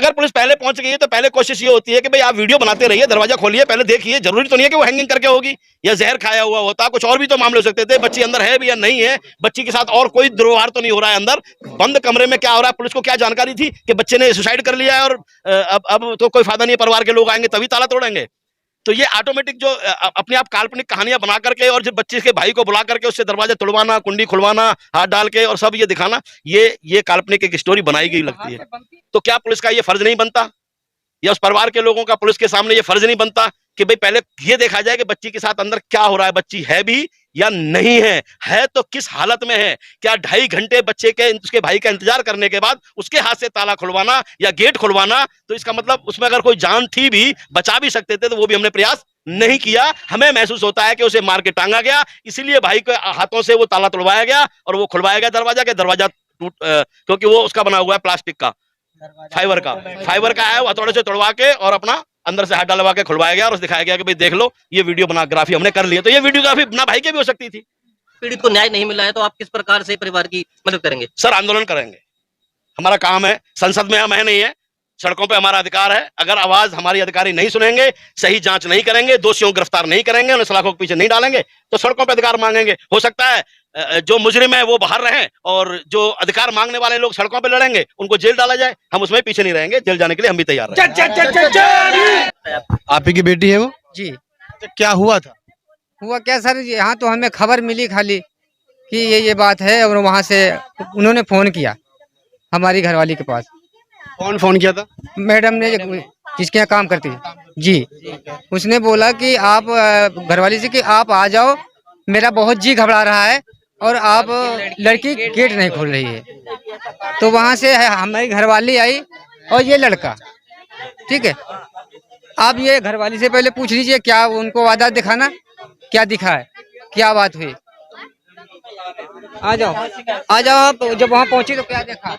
अगर पुलिस पहले पहुंच गई है तो पहले कोशिश ये होती है कि भाई आप वीडियो बनाते रहिए, दरवाजा खोलिए, पहले देखिए। जरूरी तो नहीं है कि वो हैंगिंग करके होगी या जहर खाया हुआ होता, कुछ और भी तो मामले हो सकते थे। बच्ची अंदर है भी या नहीं है, बच्ची के साथ और कोई दुर्व्यवहार तो नहीं हो रहा है अंदर, बंद कमरे में क्या हो रहा है। पुलिस को क्या जानकारी थी कि बच्चे ने सुसाइड कर लिया है और अब तो कोई फायदा नहीं है, परिवार के लोग आएंगे तभी ताला तोड़ेंगे। तो ये ऑटोमेटिक जो अपने आप काल्पनिक कहानियां बना करके और जब बच्चे के भाई को बुला करके उससे दरवाजा तोड़वाना, कुंडी खुलवाना, हाथ डाल के और सब ये दिखाना, ये काल्पनिक एक स्टोरी बनाई गई लगती है। तो क्या पुलिस का ये फर्ज नहीं बनता या उस परिवार के लोगों का पुलिस के सामने ये फर्ज नहीं बनता कि भाई पहले ये देखा जाए कि बच्ची के साथ अंदर क्या हो रहा है, बच्ची है भी या नहीं है तो किस हालत में है। क्या 2.5 घंटे बच्चे के उसके भाई का इंतजार करने के बाद उसके हाथ से ताला खुलवाना या गेट खुलवाना, तो इसका मतलब उसमें अगर कोई जान थी भी, बचा भी सकते थे, तो वो भी हमने प्रयास नहीं किया। हमें महसूस होता है कि उसे मार के टांगा गया, इसीलिए भाई के हाथों से वो ताला तोड़वाया गया और वो खुलवाया गया दरवाजा टूट, क्योंकि वो उसका बना हुआ है प्लास्टिक का, फाइबर का है, वो हथौड़े से तोड़वा के और अपना अंदर से हाथ डलवा के खुलवाया गया और उसे दिखाया गया कि भाई देख लो ये वीडियोग्राफी हमने कर ली है। तो ये वीडियोग्राफी ना भाई के भी हो सकती थी। पीड़ित को न्याय नहीं मिला है तो आप किस प्रकार से परिवार की मदद करेंगे? सर आंदोलन करेंगे, हमारा काम है। संसद में हम है नहीं है, सड़कों पे हमारा अधिकार है। अगर आवाज हमारी अधिकारी नहीं सुनेंगे, सही जांच नहीं करेंगे, दोषियों को गिरफ्तार नहीं करेंगे, उन्हें सलाखों के पीछे नहीं डालेंगे, तो सड़कों पे अधिकार मांगेंगे। हो सकता है जो मुजरिम है वो बाहर रहें और जो अधिकार मांगने वाले लोग सड़कों पे लड़ेंगे, उनको जेल डाला जाए, हम उसमें पीछे नहीं रहेंगे। जेल जाने के लिए हम भी तैयार हैं। आप ही की बेटी है वो? जी। तो क्या हुआ था? हुआ क्या सर, यहाँ तो हमें खबर मिली खाली कि ये बात है, और वहाँ से उन्होंने फोन किया हमारी घरवाली के पास। कौन फोन किया था? मैडम ने, जिसके यहाँ काम करती है जी, उसने बोला कि आप घरवाली से कि आप आ जाओ, मेरा बहुत जी घबरा रहा है और आप लड़की गेट नहीं खोल रही है। तो वहाँ से हमारी घरवाली आई और ये लड़का, ठीक है। आप ये घरवाली से पहले पूछ लीजिए क्या उनको वादा दिखाना, क्या दिखा है, क्या बात हुई। आ जाओ आप। जब वहाँ पहुंची तो क्या देखा?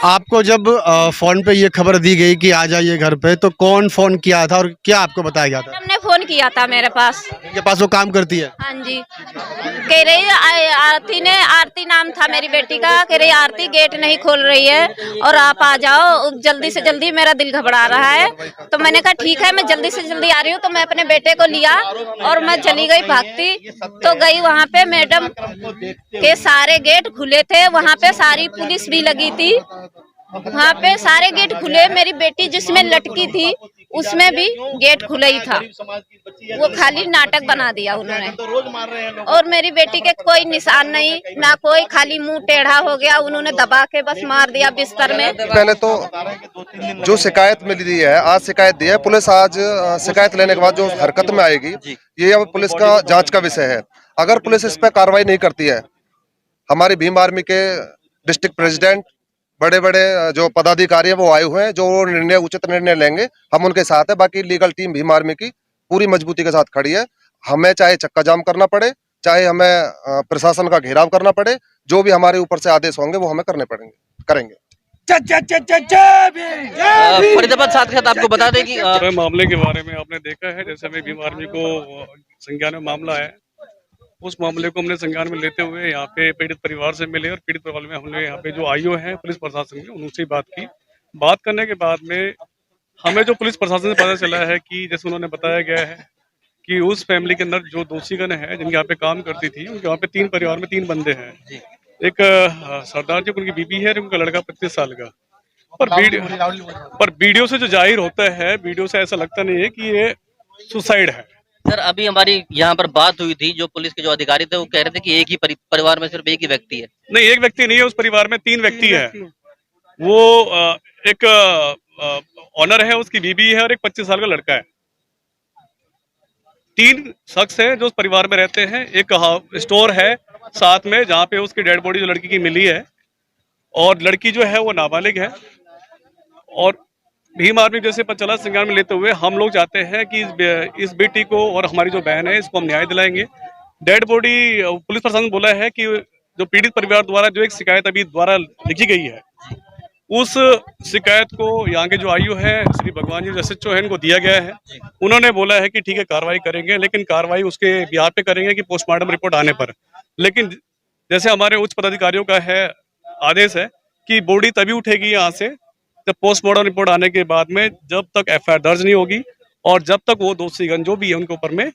आपको जब फोन पे ये खबर दी गई कि आ जाइए घर पे, तो कौन फोन किया था और क्या आपको बताया गया था? हमने फोन किया था मेरे पास। इनके पास वो काम करती है? हाँ जी, कह रही आरती नाम था मेरी बेटी का, कह रही आरती गेट नहीं खोल रही है और आप आ जाओ जल्दी से जल्दी, मेरा दिल घबरा रहा है। तो मैंने कहा ठीक है, मैं जल्दी से जल्दी आ रही हूँ। तो मैं अपने बेटे को लिया और मैं चली गई भागती। तो गई वहाँ पे, मैडम के सारे गेट खुले थे, वहाँ पे सारी पुलिस भी लगी थी, वहाँ पे सारे गेट खुले। मेरी बेटी जिसमें लटकी थी उसमें भी गेट खुला ही था, वो खाली नाटक बना दिया उन्होंने। और मेरी बेटी के कोई निशान नहीं, ना कोई, खाली मुंह टेढ़ा हो गया, उन्होंने दबा के बस मार दिया बिस्तर में। पहले तो जो शिकायत मिली है, आज शिकायत दी है पुलिस, आज शिकायत लेने के बाद जो हरकत में आएगी ये अब पुलिस का जांच का विषय है। अगर पुलिस इस पर कार्रवाई नहीं करती है, हमारी भीम आर्मी के डिस्ट्रिक्ट प्रेसिडेंट, बड़े बड़े जो पदाधिकारी है वो आए हुए हैं, जो निर्णय उचित निर्णय लेंगे हम उनके साथ है। बाकी लीगल टीम भीम आर्मी की पूरी मजबूती के साथ खड़ी है। हमें चाहे चक्का जाम करना पड़े, चाहे हमें प्रशासन का घेराव करना पड़े, जो भी हमारे ऊपर से आदेश होंगे वो हमें करेंगे। फरीदाबाद साथ के साथ आपको बता दें कि मामले के बारे में आपने देखा है, जैसे हमें भीम आर्मी को संज्ञान में मामला है, उस मामले को हमने संज्ञान में लेते हुए यहाँ पे पीड़ित परिवार से मिले और पीड़ित परिवार में हमने यहाँ पे जो आईओ हैं पुलिस प्रशासन के, उनसे बात की। बात करने के बाद में हमें जो पुलिस प्रशासन से पता चला है कि जैसे उन्होंने बताया गया है कि उस फैमिली के अंदर जो दोषीगण है जिनके यहाँ पे काम करती थी, उनके यहाँ पे 3 परिवार में 3 बंदे हैं। एक सरदार जी, उनकी बीबी है, उनका लड़का 25 साल का। पर वीडियो से जो जाहिर होता है, वीडियो से ऐसा लगता नहीं है कि ये सुसाइड है। सर अभी हमारी यहाँ पर बात हुई थी, जो पुलिस के जो अधिकारी थे वो कह रहे थे कि एक ही परिवार में सिर्फ एक ही व्यक्ति है। नहीं, एक व्यक्ति नहीं है, उस परिवार में 3 व्यक्ति है। वो एक ऑनर है, उसकी बीबी है और एक 25 साल का लड़का है। 3 शख्स है जो उस परिवार में रहते हैं। एक स्टोर है साथ में जहाँ पे उसकी डेड बॉडी जो लड़की की मिली है, और लड़की जो है वो नाबालिग है। और भीम आर्मी जैसे पता चला संज्ञान में लेते हुए हम लोग चाहते हैं कि इस बेटी को और हमारी जो बहन है इसको हम न्याय दिलाएंगे। डेड बॉडी, पुलिस प्रशासन बोला है कि जो पीड़ित परिवार द्वारा जो एक शिकायत अभी द्वारा लिखी गई है, उस शिकायत को यहाँ के जो आईओ है श्री भगवान जी एसएचओ है, इनको दिया गया है। उन्होंने बोला है कि ठीक है कार्रवाई करेंगे, लेकिन कार्रवाई उसके बिहार पे करेंगे कि पोस्टमार्टम रिपोर्ट आने पर। लेकिन जैसे हमारे उच्च पदाधिकारियों का है आदेश है कि बॉडी तभी उठेगी यहाँ से जब पोस्टमार्टम रिपोर्ट आने के बाद में जब तक एफआईआर दर्ज नहीं होगी और जब तक वो दोषीगण जो भी है उनके ऊपर में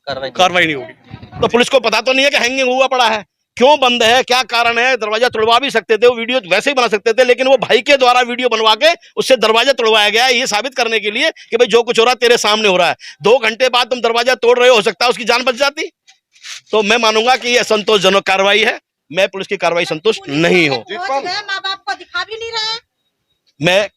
कार्रवाई नहीं होगी। तो पुलिस को पता तो नहीं है कि हैंगिंग हुआ पड़ा है, क्यों बंद है, क्या कारण है? दरवाजा तोड़वा भी सकते थे, वो वीडियो वैसे ही बना सकते थे, लेकिन वो भाई के द्वारा वीडियो बनवा के उससे दरवाजा तोड़वाया गया है, ये साबित करने के लिए कि भाई जो कुछ हो रहा है तेरे सामने हो रहा है। 2 घंटे बाद तुम दरवाजा तोड़ रहे हो सकता है उसकी जान बच जाती। तो मैं मानूंगा कि यह संतोषजनक कार्रवाई है, मैं पुलिस की कार्रवाई संतुष्ट नहीं हूं। माँ बाप को दिखा भी नहीं रहे। मैं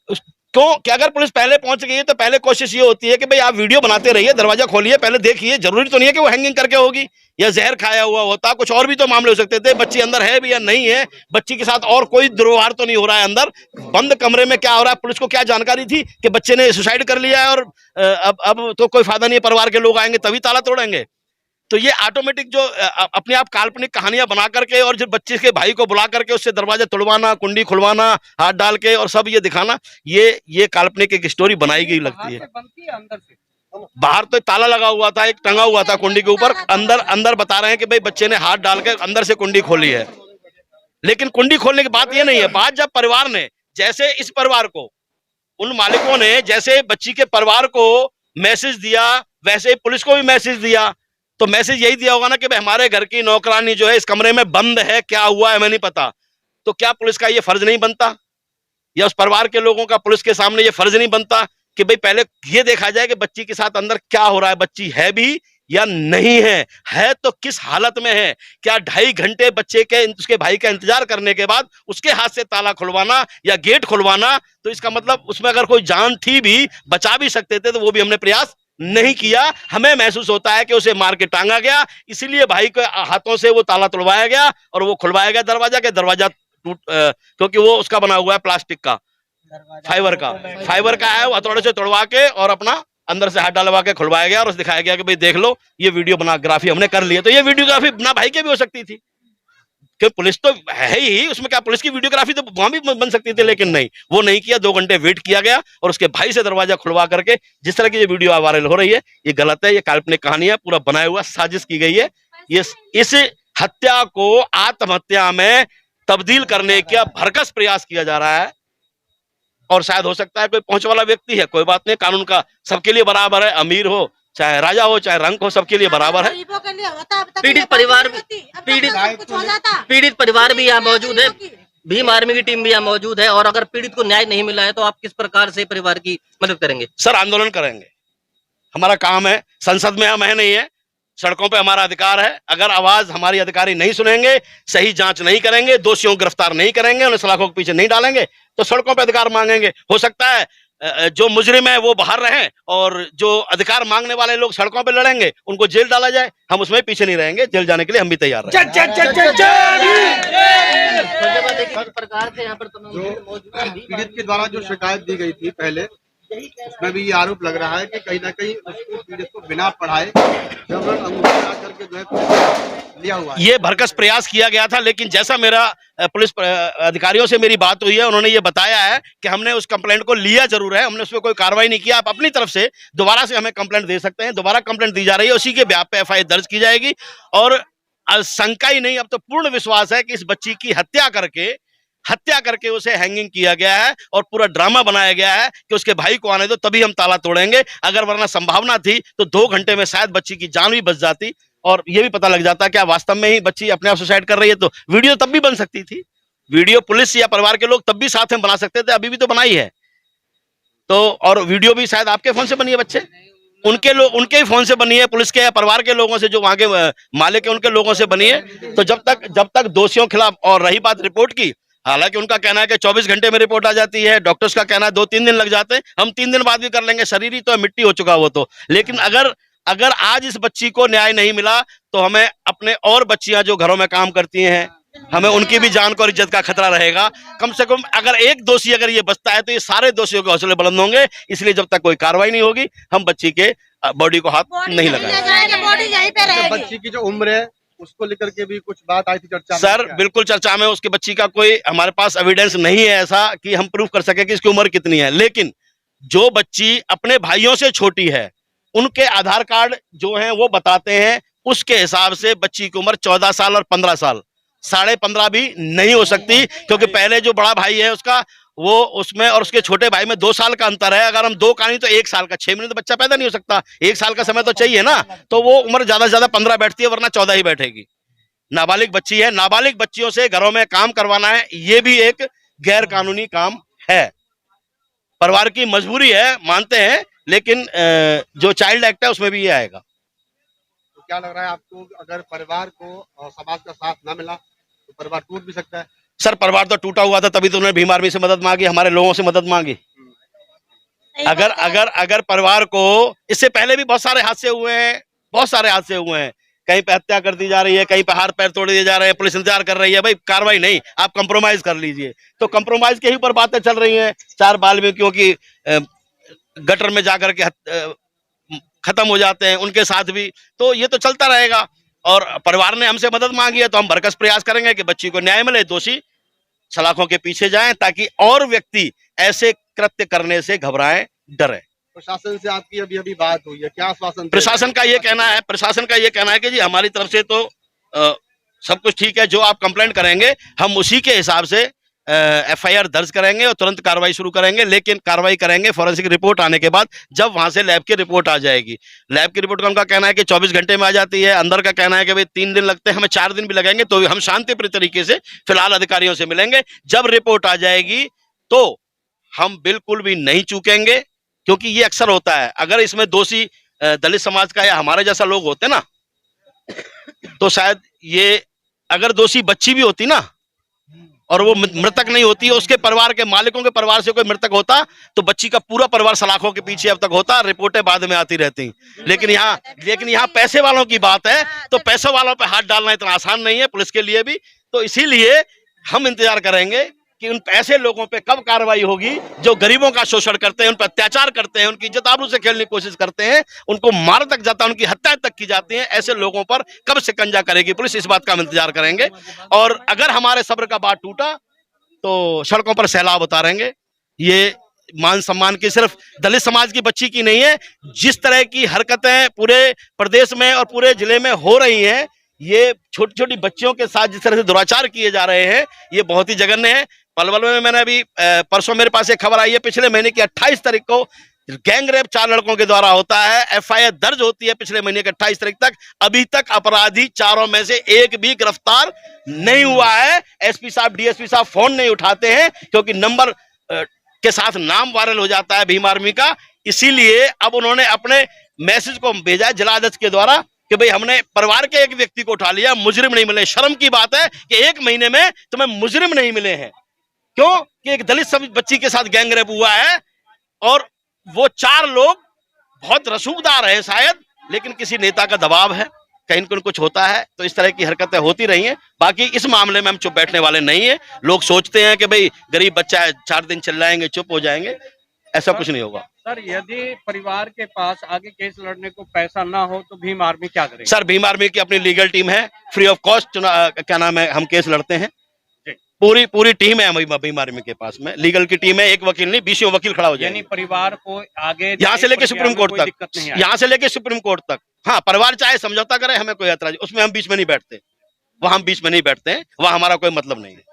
क्यों कि अगर पुलिस पहले पहुंच गई है तो पहले कोशिश ये होती है कि भाई आप वीडियो बनाते रहिए, दरवाजा खोलिए, पहले देखिए। जरूरी तो नहीं है कि वो हैंगिंग करके होगी या जहर खाया हुआ होता, कुछ और भी तो मामले हो सकते थे। बच्ची अंदर है भी या नहीं है, बच्ची के साथ और कोई दुर्व्यवहार तो नहीं हो रहा है अंदर, बंद कमरे में क्या हो रहा है? पुलिस को क्या जानकारी थी कि बच्चे ने सुसाइड कर लिया है और अब तो कोई फायदा नहीं है, परिवार के लोग आएंगे तभी ताला तोड़ेंगे। तो ये ऑटोमेटिक जो अपने आप काल्पनिक कहानियां बना करके और जो बच्चे के भाई को बुला करके उससे दरवाजा तोड़वाना, कुंडी खुलवाना, हाथ डाल के और सब ये दिखाना, ये काल्पनिक एक स्टोरी बनाई गई लगती है। बाहर तो ताला लगा हुआ था, एक टंगा हुआ था कुंडी के ऊपर, अंदर बता रहे हैं कि भाई बच्चे ने हाथ डाल के अंदर से कुंडी खोली है। लेकिन कुंडी खोलने की बात ये नहीं है, बात जब परिवार ने, जैसे इस परिवार को, उन मालिकों ने जैसे बच्ची के परिवार को मैसेज दिया वैसे ही पुलिस को भी मैसेज दिया। तो मैसेज यही दिया होगा ना कि भाई हमारे घर की नौकरानी जो है इस कमरे में बंद है, क्या हुआ है हमें नहीं पता। तो क्या पुलिस का ये फर्ज नहीं बनता, या उस परिवार के लोगों का पुलिस के सामने ये फर्ज नहीं बनता कि भाई पहले ये देखा जाए कि बच्ची के साथ अंदर क्या हो रहा है, बच्ची है भी या नहीं है तो किस हालत में है? क्या 2.5 घंटे बच्चे के उसके भाई का इंतजार करने के बाद उसके हाथ से ताला खुलवाना या गेट खुलवाना, तो इसका मतलब उसमें अगर कोई जान थी भी, बचा भी सकते थे, तो वो भी हमने प्रयास नहीं किया। हमें महसूस होता है कि उसे मार के टांगा गया, इसीलिए भाई के हाथों से वो ताला तोड़वाया गया और वो खुलवाया गया दरवाजा टूट, क्योंकि वो उसका बना हुआ है प्लास्टिक का, फाइबर का है, वो हथौड़े से तोड़वा के और अपना अंदर से हाथ डालवा के खुलवाया गया और उसे दिखाया गया कि भाई देख लो ये वीडियो बनाग्राफी हमने कर ली है। तो ये वीडियोग्राफी ना भाई के भी हो सकती थी, कि पुलिस तो है ही, उसमें क्या पुलिस की वीडियोग्राफी तो वहां भी बन सकती थी, लेकिन नहीं, वो नहीं किया। 2 घंटे वेट किया गया और उसके भाई से दरवाजा खुलवा करके जिस तरह की ये वीडियो वायरल हो रही है, ये गलत है, ये काल्पनिक कहानी है, पूरा बनाया हुआ साजिश की गई है। ये इस हत्या को आत्महत्या में तब्दील करने का भरकस प्रयास किया जा रहा है। और शायद हो सकता है कोई पहुंच वाला व्यक्ति है, कोई बात नहीं, कानून का सबके लिए बराबर है, अमीर हो चाहे राजा हो चाहे रंक हो, सबके लिए बराबर है। पीड़ित परिवार भी यहाँ मौजूद है, भीम आर्मी की टीम भी यहाँ मौजूद है, और अगर पीड़ित को न्याय नहीं मिला है तो आप किस प्रकार से परिवार की मदद करेंगे? सर आंदोलन करेंगे, हमारा काम है। संसद में हम है नहीं है, सड़कों पे हमारा अधिकार है। अगर आवाज हमारी अधिकारी नहीं सुनेंगे, सही जांच नहीं करेंगे, दोषियों को गिरफ्तार नहीं करेंगे, उन्हें सलाखों के पीछे नहीं डालेंगे, तो सड़कों पे अधिकार मांगेंगे। हो सकता है जो मुजरिम है वो बाहर रहें और जो अधिकार मांगने वाले लोग सड़कों पे लड़ेंगे, उनको जेल डाला जाए, हम उसमें पीछे नहीं रहेंगे, जेल जाने के लिए हम भी तैयार हैं। प्रकार से यहाँ पर पीड़ित के द्वारा जो शिकायत दी गई थी पहले, उसमें भी ये आरोप लग रहा है कि कहीं ना कहीं उसको पीड़ित को बिना पढ़ाए जबरन अंगूठा लगा करके जो है लिया हुआ है। ये भरकस प्रयास किया गया था, लेकिन जैसा मेरा पुलिस अधिकारियों से मेरी बात हुई है, उन्होंने ये बताया है कि हमने उस कंप्लेंट को लिया जरूर है, हमने उसमें कोई कार्रवाई नहीं किया। आप अपनी तरफ से दोबारा से हमें कंप्लेंट दे सकते हैं, दोबारा कंप्लेंट दी जा रही है, उसी के ब्याह पे एफआईआर दर्ज की जाएगी। और शंका ही नहीं, अब तो पूर्ण विश्वास है कि इस बच्ची की हत्या करके उसे हैंगिंग किया गया है और पूरा ड्रामा बनाया गया है कि उसके भाई को आने दो तभी हम ताला तोड़ेंगे। अगर वरना संभावना थी तो 2 घंटे में शायद बच्ची की जान भी बच जाती और ये भी पता लग जाता क्या वास्तव में ही बच्ची अपने आप सुसाइड कर रही है। तो वीडियो तब भी बन सकती थी, वीडियो पुलिस या परिवार के लोग तब भी साथ में बना सकते थे, अभी भी तो बनाई है। तो और वीडियो भी शायद आपके फोन से बनी है, बच्चे उनके ही फोन से बनी है, पुलिस के या परिवार के लोगों से जो वहां के मालिक है उनके लोगों से बनी है। तो जब तक दोषियों के खिलाफ, और रही बात रिपोर्ट की, हालांकि उनका कहना है कि 24 घंटे में रिपोर्ट आ जाती है, डॉक्टर्स का कहना है 2-3 दिन लग जाते हैं, हम 3 दिन बाद भी कर लेंगे, शरीर ही तो मिट्टी हो चुका वो तो। लेकिन अगर आज इस बच्ची को न्याय नहीं मिला तो हमें अपने और बच्चियां जो घरों में काम करती हैं, हमें उनकी भी जान को और इज्जत का खतरा रहेगा। कम से कम अगर एक दोषी अगर ये बचता है तो ये सारे दोषियों के हौसले बुलंद होंगे। इसलिए जब तक कोई कार्रवाई नहीं होगी हम बच्ची के बॉडी को हाथ नहीं लगाएंगे। बच्ची की जो उम्र है उसको लेकर के भी कुछ बात आई थी चर्चा में? सर बिल्कुल चर्चा में, उसके बच्ची का कोई हमारे पास एविडेंस नहीं है ऐसा कि हम प्रूफ कर सके कि इसकी उम्र कितनी है। लेकिन जो बच्ची अपने भाइयों से छोटी है, उनके आधार कार्ड जो हैं वो बताते हैं, उसके हिसाब से बच्ची की उम्र 14 साल और 15 साल। 15.5 भी नहीं हो सकती, क्योंकि पहले जो बड़ा भाई है उसका वो उसमें और उसके छोटे भाई में 2 साल का अंतर है। अगर हम 2 का नहीं तो 1 साल का, 6 महीने तो बच्चा पैदा नहीं हो सकता, 1 साल का समय तो चाहिए ना। तो वो उम्र ज्यादा से ज्यादा 15 बैठती है, वरना 14 ही बैठेगी। नाबालिग बच्ची है, नाबालिग बच्चियों से घरों में काम करवाना है, ये भी एक गैर कानूनी काम है। परिवार की मजबूरी है, मानते हैं, लेकिन जो चाइल्ड एक्ट है उसमें भी ये आएगा। तो क्या लग रहा है आपको, अगर परिवार को और समाज का साथ ना मिला तो परिवार टूट भी सकता है? सर परिवार तो टूटा हुआ था, तभी तो उन्होंने भीम आर्मी से मदद मांगी, हमारे लोगों से मदद मांगी। अगर अगर अगर परिवार को, इससे पहले भी बहुत सारे हादसे हुए हैं, बहुत सारे हादसे हुए हैं, कहीं पे हत्या कर दी जा रही है, कहीं पे हाथ पैर तोड़ दिए जा रहे हैं, पुलिस इंतजार कर रही है। भाई कार्रवाई नहीं, आप कंप्रोमाइज कर लीजिए। तो कंप्रोमाइज के ही ऊपर बातें चल रही हैं। 4 वाल्मीकियों की गटर में जाकर के खत्म हो जाते हैं, उनके साथ भी। तो ये तो चलता रहेगा, और परिवार ने हमसे मदद मांगी है तो हम भरकस प्रयास करेंगे कि बच्ची को न्याय मिले, दोषी सलाखों के पीछे जाएं, ताकि और व्यक्ति ऐसे कृत्य करने से घबराएं, डरें। प्रशासन से आपकी अभी अभी बात हुई है, क्या आश्वासन? प्रशासन का ये कहना है कि जी हमारी तरफ से तो सब कुछ ठीक है, जो आप कंप्लेंट करेंगे हम उसी के हिसाब से FIR दर्ज करेंगे और तुरंत कार्रवाई शुरू करेंगे। लेकिन कार्रवाई करेंगे फॉरेंसिक रिपोर्ट आने के बाद, जब वहां से लैब की रिपोर्ट आ जाएगी। लैब की रिपोर्ट का उनका कहना है कि 24 घंटे में आ जाती है, अंदर का कहना है कि भाई 3 दिन लगते हैं, हमें 4 दिन भी लगेंगे, तो हम शांतिप्रिय तरीके से फिलहाल अधिकारियों से मिलेंगे। जब रिपोर्ट आ जाएगी तो हम बिल्कुल भी नहीं चूकेंगे, क्योंकि ये अक्सर होता है। अगर इसमें दोषी दलित समाज का या हमारे जैसा लोग होते ना, तो शायद ये, अगर दोषी बच्ची भी होती ना और वो मृतक नहीं होती, उसके परिवार के मालिकों के परिवार से कोई मृतक होता, तो बच्ची का पूरा परिवार सलाखों के पीछे अब तक होता, रिपोर्टें बाद में आती रहती। लेकिन यहाँ पैसे वालों की बात है, तो पैसों वालों पे हाथ डालना इतना आसान नहीं है पुलिस के लिए भी। तो इसीलिए हम इंतजार करेंगे कि उन ऐसे लोगों पे कब कार्रवाई होगी जो गरीबों का शोषण करते हैं, उन पर अत्याचार करते हैं, उनकी इज्जत आबरू से खेलने की कोशिश करते हैं, उनको मार तक जाता है, उनकी हत्याएं तक की जाती हैं। ऐसे लोगों पर कब शिकंजा करेगी पुलिस, इस बात का हम इंतजार करेंगे। और अगर हमारे सब्र का बाँध टूटा तो सड़कों पर सैलाब उतारेंगे। ये मान सम्मान की सिर्फ दलित समाज की बच्ची की नहीं है, जिस तरह की हरकतें पूरे प्रदेश में और पूरे जिले में हो रही हैं, ये छोटी छोटी बच्चियों के साथ जिस तरह से दुराचार किए जा रहे हैं, ये बहुत ही जघन्य है। पलवल में मैंने अभी परसों मेरे पास एक खबर आई है, पिछले महीने की 28 तारीख को गैंग रेप 4 लड़कों के द्वारा होता है, FIR दर्ज होती है पिछले महीने के 28 तारीख तक। अभी तक अपराधी 4 में से एक भी गिरफ्तार नहीं हुआ है। SP साहब, DSP साहब फोन नहीं उठाते हैं, क्योंकि नंबर के साथ नाम वायरल हो जाता है भीम आर्मी का। इसीलिए अब उन्होंने अपने मैसेज को भेजा है जिला अध्यक्ष के द्वारा कि भाई हमने परिवार के एक व्यक्ति को उठा लिया, मुजरिम नहीं मिले। शर्म की बात है कि 1 महीने में तुम्हें मुजरिम नहीं मिले हैं। क्यों? कि एक दलित बच्ची के साथ गैंग रेप हुआ है, और वो 4 लोग बहुत रसूखदार हैं शायद, लेकिन किसी नेता का दबाव है, कहीं न कुछ होता है, तो इस तरह की हरकतें होती रही हैं। बाकी इस मामले में हम चुप बैठने वाले नहीं है। लोग सोचते हैं कि भाई गरीब बच्चा है, 4 दिन चिल्लाएंगे चुप हो जाएंगे, ऐसा कुछ नहीं होगा। सर, यदि परिवार के पास आगे केस लड़ने को पैसा ना हो तो भीम आर्मी क्या करेगी? सर भीम आर्मी की अपनी लीगल टीम है, फ्री ऑफ कॉस्ट क्या नाम है, हम केस लड़ते हैं। पूरी टीम है भीम आर्मी के पास में, लीगल की टीम है, एक वकील नहीं 20 वकील खड़ा हो जाए। यानी परिवार को आगे यहाँ से लेके सुप्रीम कोर्ट तक, यहाँ से लेके सुप्रीम कोर्ट तक। हाँ, परिवार चाहे समझौता करे, हमें कोई ऐतराज, उसमें हम बीच में नहीं बैठते, वहां हम बीच में नहीं बैठते हैं, वहां हमारा कोई मतलब नहीं है।